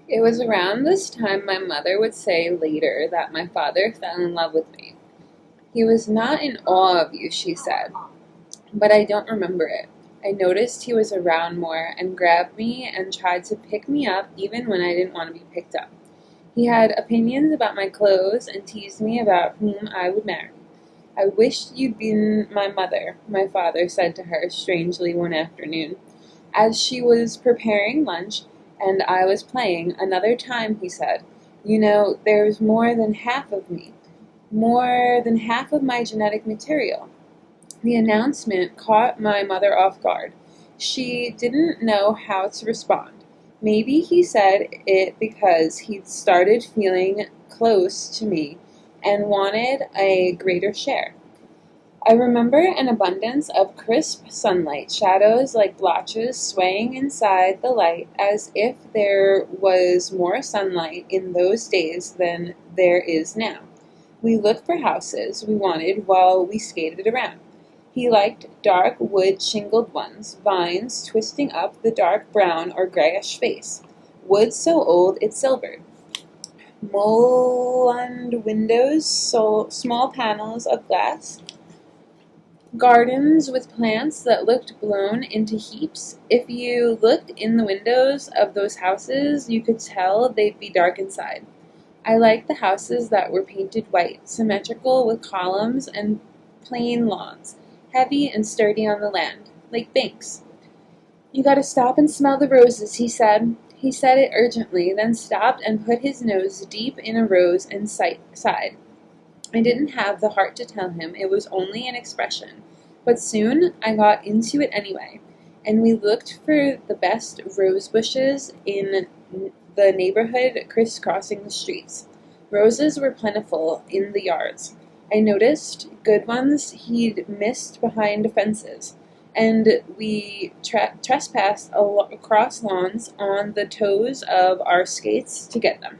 It was around this time my mother would say later that my father fell in love with me. He was not in awe of you, she said, but I don't remember it. I noticed he was around more and grabbed me and tried to pick me up even when I didn't want to be picked up. He had opinions about my clothes and teased me about whom I would marry. I wished you'd been my mother, my father said to her strangely one afternoon. As she was preparing lunch and I was playing, another time he said, "You know, there's more than half of me, more than half of my genetic material." The announcement caught my mother off guard. She didn't know how to respond. Maybe he said it because he'd started feeling close to me and wanted a greater share. I remember an abundance of crisp sunlight, shadows like blotches swaying inside the light as if there was more sunlight in those days than there is now. We looked for houses we wanted while we skated around. He liked dark wood shingled ones, vines twisting up the dark brown or grayish face, wood so old it silvered, mullioned windows, small panels of glass, gardens with plants that looked blown into heaps. If you looked in the windows of those houses, you could tell they'd be dark inside. I liked the houses that were painted white, symmetrical with columns and plain lawns, heavy and sturdy on the land, like banks. "You gotta stop and smell the roses," he said. He said it urgently, then stopped and put his nose deep in a rose and sighed. I didn't have the heart to tell him it was only an expression, but soon I got into it anyway, and we looked for the best rose bushes in the neighborhood crisscrossing the streets. Roses were plentiful in the yards. I noticed good ones he'd missed behind fences, and we trespassed across lawns on the toes of our skates to get them.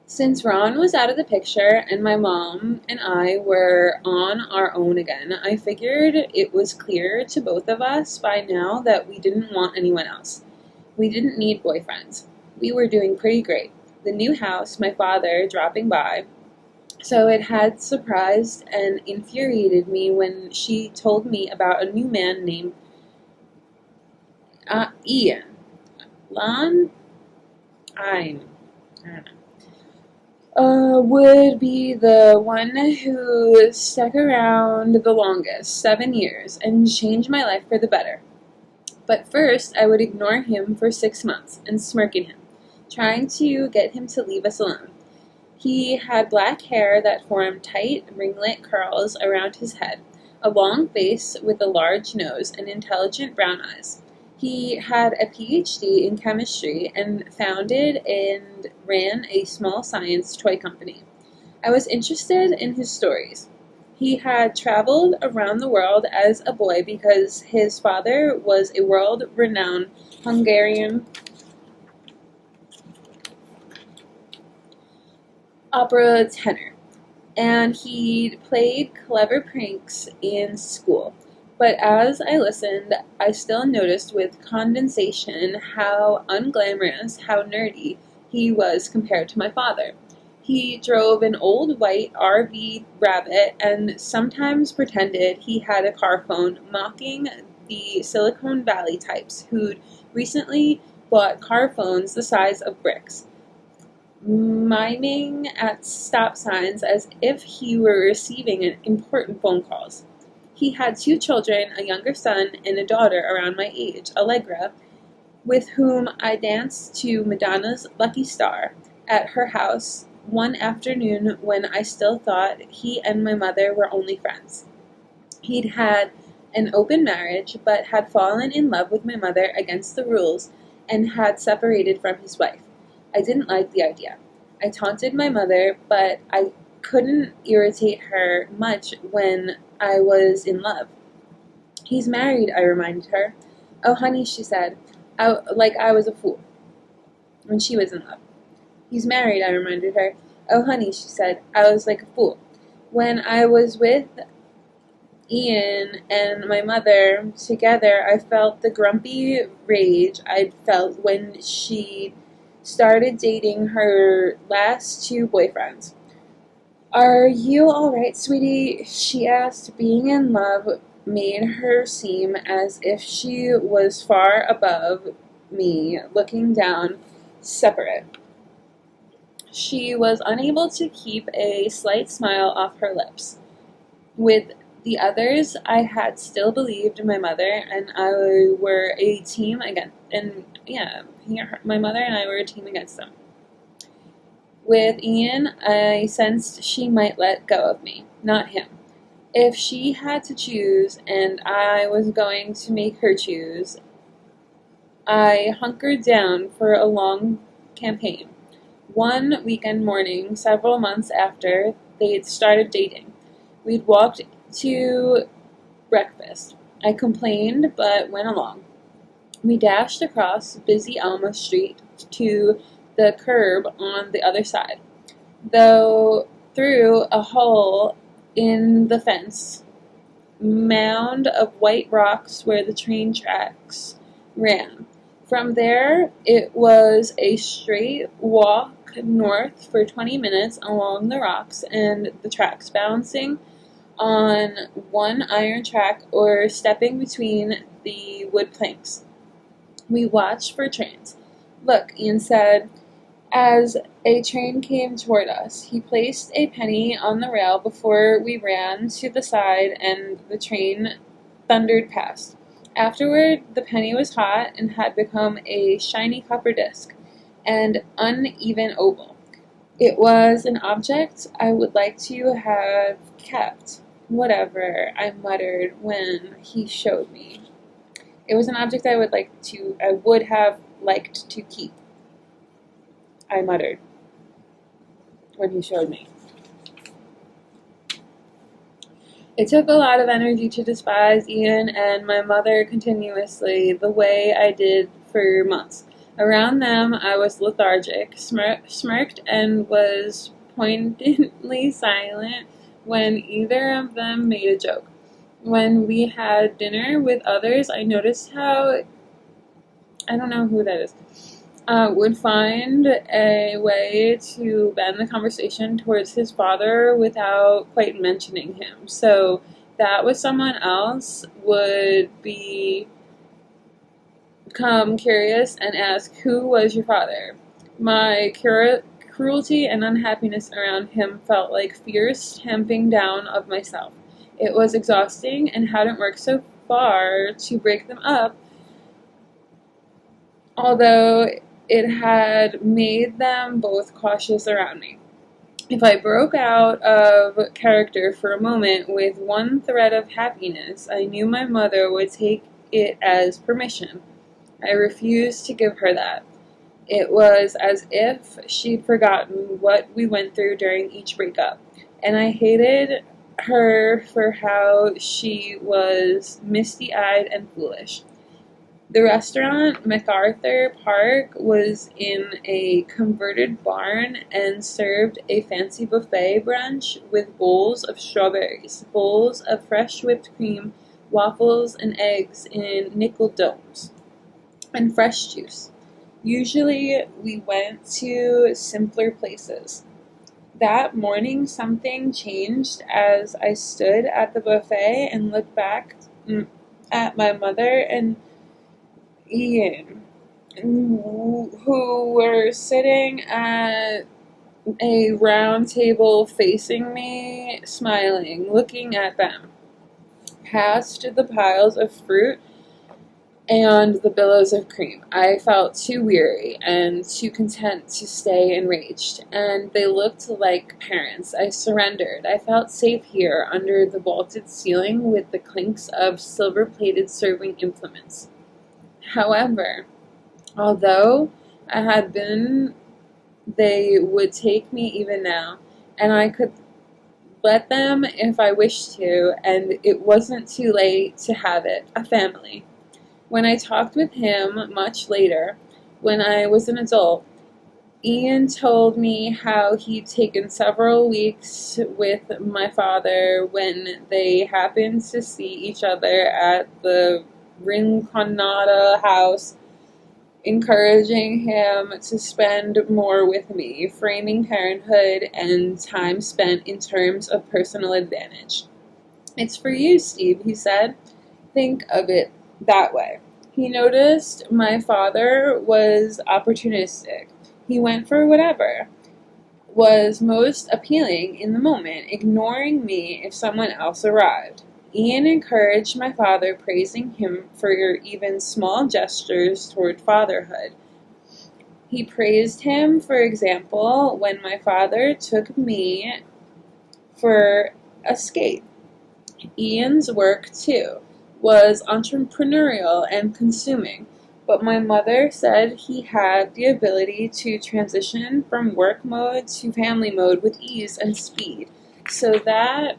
Since Ron was out of the picture and my mom and I were on our own again, I figured it was clear to both of us by now that we didn't want anyone else. We didn't need boyfriends. We were doing pretty great. The new house, my father dropping by, so it had surprised and infuriated me when she told me about a new man named Ian. Lon? I don't know. Would be the one who stuck around the longest, 7 years, and changed my life for the better. But first, I would ignore him for 6 months and smirk at him, trying to get him to leave us alone. He had black hair that formed tight, ringlet curls around his head, a long face with a large nose, and intelligent brown eyes. He had a PhD in chemistry and founded and ran a small science toy company. I was interested in his stories. He had traveled around the world as a boy because his father was a world-renowned Hungarian opera tenor, and he'd played clever pranks in school. But as I listened, I still noticed with condensation how unglamorous, how nerdy he was compared to my father. He drove an old white RV Rabbit and sometimes pretended he had a car phone, mocking the Silicon Valley types who'd recently bought car phones the size of bricks, miming at stop signs as if he were receiving important phone calls. He had 2 children, a younger son and a daughter around my age, Allegra, with whom I danced to Madonna's Lucky Star at her house one afternoon when I still thought he and my mother were only friends. He'd had an open marriage, but had fallen in love with my mother against the rules and had separated from his wife. I didn't like the idea. I taunted my mother, but I couldn't irritate her much when I was in love. "He's married," I reminded her. "Oh, honey," she said, like I was a fool when she was in love. "He's married," I reminded her. "Oh, honey," she said, I was like a fool when I was with Ian and my mother together, I felt the grumpy rage I'd felt when she started dating her last two boyfriends. "Are you alright, sweetie?" she asked. Being in love made her seem as if she was far above me, looking down, separate. She was unable to keep a slight smile off her lips. With the others, I had still believed my mother and I were a team against, my mother and I were a team against them. With Ian, I sensed she might let go of me, not him. If she had to choose, and I was going to make her choose, I hunkered down for a long campaign. One weekend morning, several months after they'd started dating, we'd walked to breakfast. I complained, but went along. We dashed across busy Alma Street to the curb on the other side, though through a hole in the fence mound of white rocks where the train tracks ran. From there, it was a straight walk north for 20 minutes along the rocks and the tracks, bouncing on one iron track or stepping between the wood planks. We watched for trains. "Look," Ian said, as a train came toward us. He placed a penny on the rail before we ran to the side and the train thundered past. Afterward, the penny was hot and had become a shiny copper disc, an uneven oval. It was an object I would like to have kept. "Whatever," I muttered when he showed me. It was an object I would have liked to keep, I muttered when he showed me. It took a lot of energy to despise Ian and my mother continuously, the way I did for months. Around them, I was lethargic, smirked, and was poignantly silent when either of them made a joke. When we had dinner with others, I noticed how, I don't know who that is, would find a way to bend the conversation towards his father without quite mentioning him. So that was someone else would become curious and ask, "Who was your father?" My cruelty and unhappiness around him felt like fierce tamping down of myself. It was exhausting and hadn't worked so far to break them up, although it had made them both cautious around me. If I broke out of character for a moment with one thread of happiness, I knew my mother would take it as permission. I refused to give her that. It was as if she'd forgotten what we went through during each breakup, and I hated her for how she was misty-eyed and foolish. The restaurant, MacArthur Park, was in a converted barn and served a fancy buffet brunch with bowls of strawberries, bowls of fresh whipped cream, waffles, and eggs in nickel domes, and fresh juice. Usually we went to simpler places. That morning something changed as I stood at the buffet and looked back at my mother and Ian, who were sitting at a round table facing me, smiling, looking at them. Past the piles of fruit and the billows of cream, I felt too weary and too content to stay enraged, and they looked like parents. I surrendered. I felt safe here under the vaulted ceiling with the clinks of silver-plated serving implements. However, although I had been, they would take me even now, and I could let them if I wished to, and it wasn't too late to have it, a family. When I talked with him much later, when I was an adult, Ian told me how he'd taken several weeks with my father when they happened to see each other at the Rinconada house, encouraging him to spend more with me, framing parenthood and time spent in terms of personal advantage. "It's for you, Steve," he said. "Think of it that way." He noticed my father was opportunistic. He went for whatever was most appealing in the moment, ignoring me if someone else arrived. Ian encouraged my father, praising him for even small gestures toward fatherhood. He praised him, for example, when my father took me for a skate. Ian's work, too, was entrepreneurial and consuming, but my mother said he had the ability to transition from work mode to family mode with ease and speed. So that's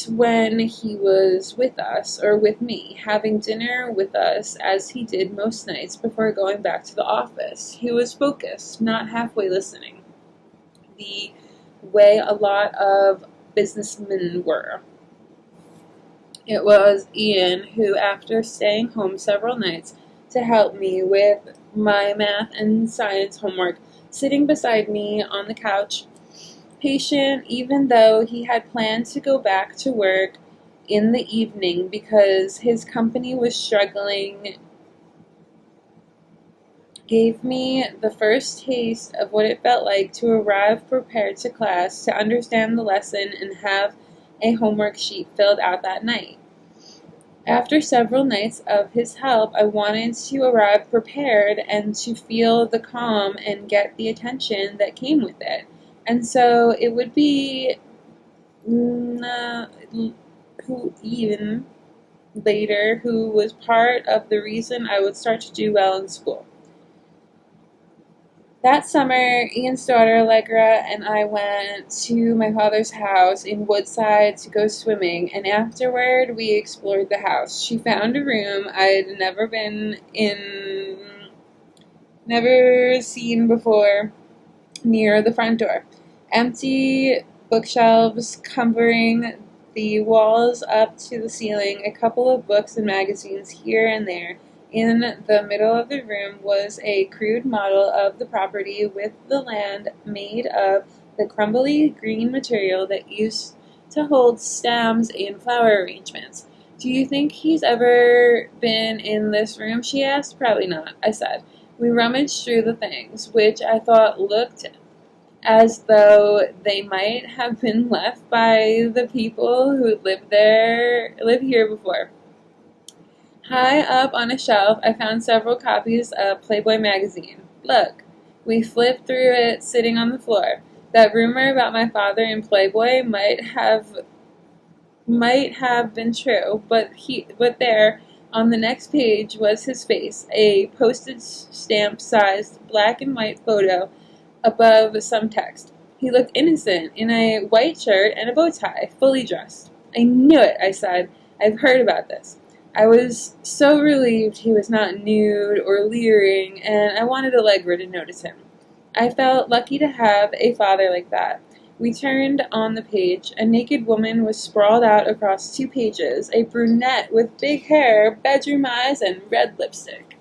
when he was with us, or with me, having dinner with us as he did most nights before going back to the office. He was focused, not halfway listening, the way a lot of businessmen were. It was Ian who, after staying home several nights to help me with my math and science homework, sitting beside me on the couch, patient even though he had planned to go back to work in the evening because his company was struggling, gave me the first taste of what it felt like to arrive prepared to class, to understand the lesson, and have a homework sheet filled out that night. After several nights of his help, I wanted to arrive prepared and to feel the calm and get the attention that came with it. And so it would be who Ian later, who was part of the reason I would start to do well in school. That summer, Ian's daughter Allegra and I went to my father's house in Woodside to go swimming, and afterward we explored the house. She found a room I'd never seen before near the front door. Empty bookshelves covering the walls up to the ceiling, a couple of books and magazines here and there. In the middle of the room was a crude model of the property with the land made of the crumbly green material that used to hold stems in flower arrangements. "Do you think he's ever been in this room?" she asked. "Probably not," I said. We rummaged through the things, which I thought looked as though they might have been left by the people who lived here before. High up on a shelf, I found several copies of Playboy magazine. "Look." We flipped through it, sitting on the floor. That rumor about my father in Playboy might have been true, but there, on the next page, was his face, a postage stamp-sized black and white photo above some text. He looked innocent, in a white shirt and a bow tie, fully dressed. "I knew it," I said. "I've heard about this." I was so relieved he was not nude or leering, and I wanted Allegra to notice him. I felt lucky to have a father like that. We turned on the page. A naked woman was sprawled out across 2 pages, a brunette with big hair, bedroom eyes, and red lipstick.